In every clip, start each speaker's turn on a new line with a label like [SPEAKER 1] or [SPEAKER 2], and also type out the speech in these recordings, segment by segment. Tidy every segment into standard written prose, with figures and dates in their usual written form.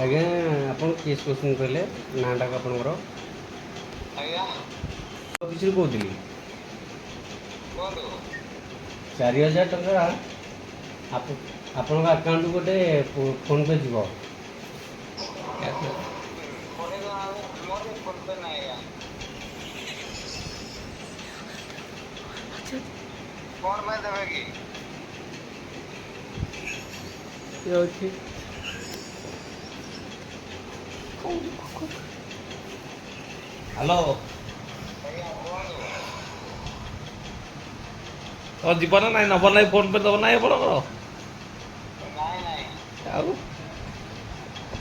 [SPEAKER 1] ଆଜ୍ଞା ଆପଣ କିଏ କହୁଛନ୍ତି କହିଲେ ନାଁଟା ଆପଣଙ୍କର?
[SPEAKER 2] ଆଜ୍ଞା
[SPEAKER 1] ଅଫିସରୁ କହୁଥିଲି।
[SPEAKER 2] କୁହନ୍ତୁ।
[SPEAKER 1] 4000 ଟଙ୍କା ଆପଣଙ୍କ ଆକାଉଣ୍ଟକୁ ଗୋଟେ ଫୋନ୍ ପେ ଯିବ।
[SPEAKER 2] ଫୋନରେ ମୋର ଫୋନ ପେ ନାହିଁ ଆଜ୍ଞା। କଣ ପାଇଁ ଦେବେ କି?
[SPEAKER 1] ରହୁଛି
[SPEAKER 3] ହ୍ୟାଲୋ।
[SPEAKER 2] ଆଜ୍ଞା କୁହନ୍ତୁ।
[SPEAKER 3] ତ ଯିବ ନା ନାଇଁ ନବ ନାହିଁ ଫୋନ୍ ପେ ଦେବ ନାହିଁ ଆପଣଙ୍କର?
[SPEAKER 2] ନାଇଁ ନାଇଁ।
[SPEAKER 3] ଆଉ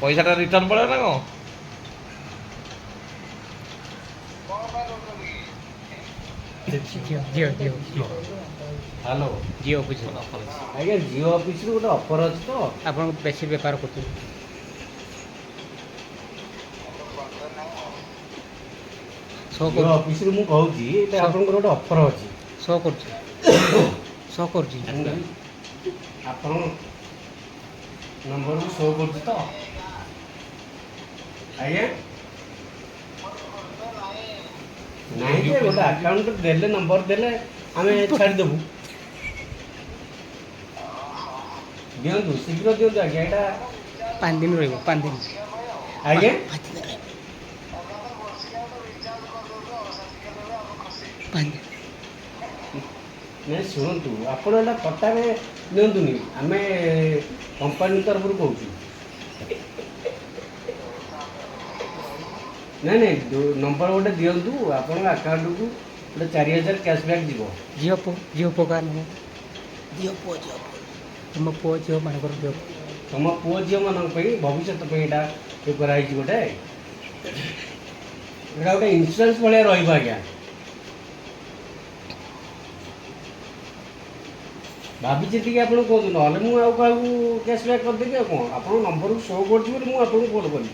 [SPEAKER 3] ପଇସାଟା ରିଟର୍ଣ୍ଣ ପଳେଇବ ନା କଣ?
[SPEAKER 2] କଣ ପାଇଁ ରହୁଛନ୍ତି କି?
[SPEAKER 1] ହ୍ୟାଲୋ
[SPEAKER 4] ଜିଓ ଅଫିସ୍
[SPEAKER 1] ଆଜ୍ଞା ଜିଓ ଅଫିସରୁ ଗୋଟେ ଅଫର୍ ଅଛି ତ।
[SPEAKER 4] ଆପଣ ବେଶୀ ବେପାର କରୁଛନ୍ତି।
[SPEAKER 2] ମୋର ଫୋନ ପେ ନାହିଁ ଆଉ।
[SPEAKER 4] ଶୋ
[SPEAKER 1] ଜିଓ
[SPEAKER 4] କରୁଛି
[SPEAKER 1] ଅଫିସରୁ ମୁଁ କହୁଛି ଏଇଟା ଆପଣଙ୍କର ଗୋଟେ ଅଫର୍ ଅଛି।
[SPEAKER 4] ଶୋ କରୁଛି ଶୋ କରୁଛି।
[SPEAKER 1] ଆପଣ ନମ୍ବରକୁ ଶୋ କରୁଛି ତ? ଆଜ୍ଞା
[SPEAKER 2] ମୋର ଫୋନ ପେ ନାହିଁ।
[SPEAKER 1] ନାହିଁ ଯେ ଗୋଟେ ଆକାଉଣ୍ଟ ଦେଲେ ନମ୍ବର ଦେଲେ ଆମେ ଛାଡ଼ିଦେବୁ। ଦିଅନ୍ତୁ ଶୀଘ୍ର ଦିଅନ୍ତୁ ଆଜ୍ଞା ଏଇଟା।
[SPEAKER 4] 5 ଦିନ ରହିବ 5 ଦିନ।
[SPEAKER 2] ବର୍ଷିକା ପାଇଁ ଆଉ।
[SPEAKER 1] ଆଜ୍ଞା
[SPEAKER 2] ଏକାଥରେ ବର୍ଷିକା ଗୋଟେ ରିଚାର୍ଜ କରିଦଉଛୁ ଆଉ ସେତିକି ଦେବେ ଆମେ ଖୁସି।
[SPEAKER 4] 5 ଦିନ।
[SPEAKER 1] ନାଇଁ ଶୁଣନ୍ତୁ ଆପଣ ଏଇଟା କଟାରେ ନିଅନ୍ତୁନି ଆମେ କମ୍ପାନୀ ତରଫରୁ କହୁଛୁ। ନାଇଁ ନାଇଁ ନମ୍ବର ଗୋଟେ ଦିଅନ୍ତୁ ଆପଣଙ୍କ ଆକାଉଣ୍ଟକୁ ଗୋଟେ 4000 କ୍ୟାସବ୍ୟାକ୍ ଯିବ।
[SPEAKER 4] ଝିଅ ପୁଅ କାହାର ନବ? ଝିଅ ପୁଅ ତମ ପୁଅ ଝିଅ ମାନଙ୍କର ଝିଅ ପୁଅ।
[SPEAKER 1] ତମ ପୁଅ ଝିଅମାନଙ୍କ ପାଇଁ ଭବିଷ୍ୟତ ପାଇଁ ଏଇଟା ଇଏ କରାହେଇଛି ଗୋଟେ। ଏଇଟା ଗୋଟେ ଇନ୍ସୁରାନ୍ସ ଭଳିଆ ରହିବ ଆଜ୍ଞା। ଭାବିଛି ଟିକେ ଆପଣ କୁହନ୍ତୁ ନହେଲେ ମୁଁ ଆଉ କାହାକୁ କ୍ୟାସବ୍ୟାକ୍ କରିଦେବି ଆଉ କ'ଣ ଆପଣଙ୍କ ନମ୍ବରକୁ ଶୋ କରୁଛି ବୋଲି ମୁଁ ଆପଣଙ୍କୁ ଫୋନ୍ କରିବି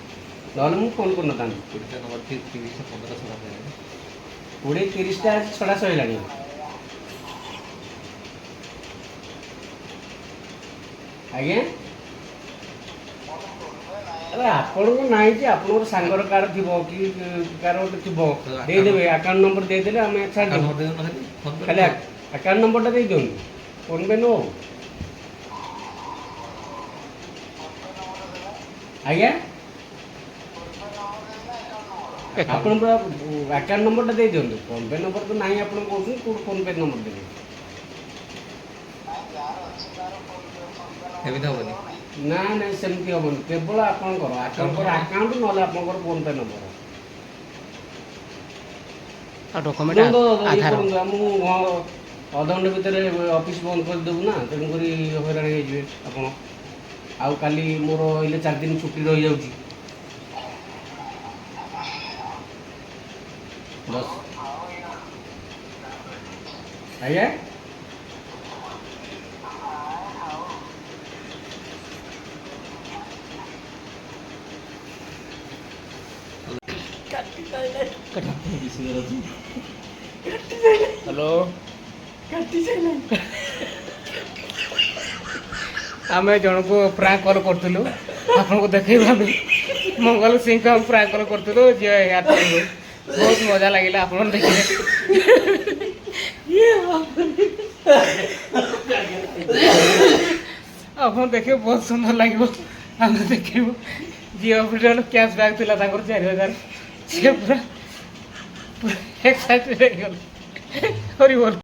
[SPEAKER 1] ନହେଲେ ମୁଁ ଫୋନ୍ କରିନଥାନ୍ତି। 20-30ଟା ଛଡ଼ା ସରିଲାଣି। ଆଜ୍ଞା
[SPEAKER 2] ମୋର ଫୋନ ପେ ନାହିଁ
[SPEAKER 1] ଆରେ
[SPEAKER 2] ଆଜ୍ଞା।
[SPEAKER 1] ଆପଣଙ୍କ ନାହିଁ ଯେ ଆପଣଙ୍କର ସାଙ୍ଗର କାହାର ଥିବ କି କାହାର ଗୋଟେ ଥିବ ଦେଇଦେବେ ଆକାଉଣ୍ଟ ନମ୍ବର ଦେଇଦେଲେ ଆମେ ଛାଡ଼ିଦେବୁ। ଖାଲି ଆକାଉଣ୍ଟ ନମ୍ବରଟା ଦେଇ ଦିଅନ୍ତୁ ଫୋନ୍ ପେ ନଉ।
[SPEAKER 2] ଫୋନ ପେ ନମ୍ବର ଦେବେ।
[SPEAKER 1] ଆଜ୍ଞା
[SPEAKER 2] ଫୋନ ପେ ନମ୍ବର ଦେବେ ନା ଆକାଉଣ୍ଟ ନମ୍ବର?
[SPEAKER 1] ଆପଣ ପୁରା ଆକାଉଣ୍ଟ ନମ୍ବରଟା ଦେଇ ଦିଅନ୍ତୁ ଫୋନ୍ ପେ ନମ୍ବର ତ ନାହିଁ ଆପଣ କହୁଛନ୍ତି କେଉଁଠୁ ଫୋନ୍ ପେ ନମ୍ବର ଦେବେ।
[SPEAKER 2] ନାଇଁ ଯାହାର ଅଛି ତାର ଫୋନ ପେ ନମ୍ବର
[SPEAKER 3] ଏମିତି ହବନି।
[SPEAKER 2] ଦେଇହବ ନାଇଁ?
[SPEAKER 1] ନା ନାଇଁ ସେମିତି ହେବନି କେବଳ ଆପଣଙ୍କର ଆକାଉଣ୍ଟ ନହେଲେ ଆପଣଙ୍କର ଫୋନ୍ ପେ ନମ୍ବର।
[SPEAKER 4] ଆଉ ଡକ୍ୟୁମେଣ୍ଟ
[SPEAKER 1] ଦିଅନ୍ତୁ ଇଏ
[SPEAKER 4] ଆଧାର।
[SPEAKER 1] କରନ୍ତୁ ଆମକୁ ଅଧଘଣ୍ଟା ଭିତରେ ଅଫିସ୍ ବନ୍ଦ କରିଦେବୁ ନା ତେଣୁକରି ହଇରାଣ ହେଇଯିବେ ଆପଣ। ଆଉ କାଲି ମୋର ରହିଲେ 4 ଦିନ ଛୁଟି ରହିଯାଉଛି।
[SPEAKER 2] ହଉ ଥାଉ ଆଜ୍ଞା।
[SPEAKER 1] ଆଜ୍ଞା
[SPEAKER 2] ନାଇଁ ଥାଉ।
[SPEAKER 4] ହ୍ୟାଲୋ ଆମେ ଜଣକୁ ପ୍ରାଙ୍କ କଲ୍ କରୁଥିଲୁ ଆପଣଙ୍କୁ ଦେଖେଇବା ପାଇଁ ମଙ୍ଗଲ ସିଂଙ୍କୁ ଆମେ ପ୍ରାଙ୍କ କଲ୍ କରୁଥିଲୁ ଝିଅ ବହୁତ ମଜା ଲାଗିଲା ଆପଣ ଦେଖିଲେ। ଆପଣ ଦେଖିବେ ବହୁତ ସୁନ୍ଦର ଲାଗିବ। ଆମେ ଦେଖିବୁ ଝିଅ ପିଲାର କ୍ୟାସ୍ ବ୍ୟାକ୍ ଥିଲା ତାଙ୍କର 4000 ସିଏ ପୁରା ଏକ୍ସାଇଟେଡ୍ ହେଇଗଲେ। ହରିବୋଲ।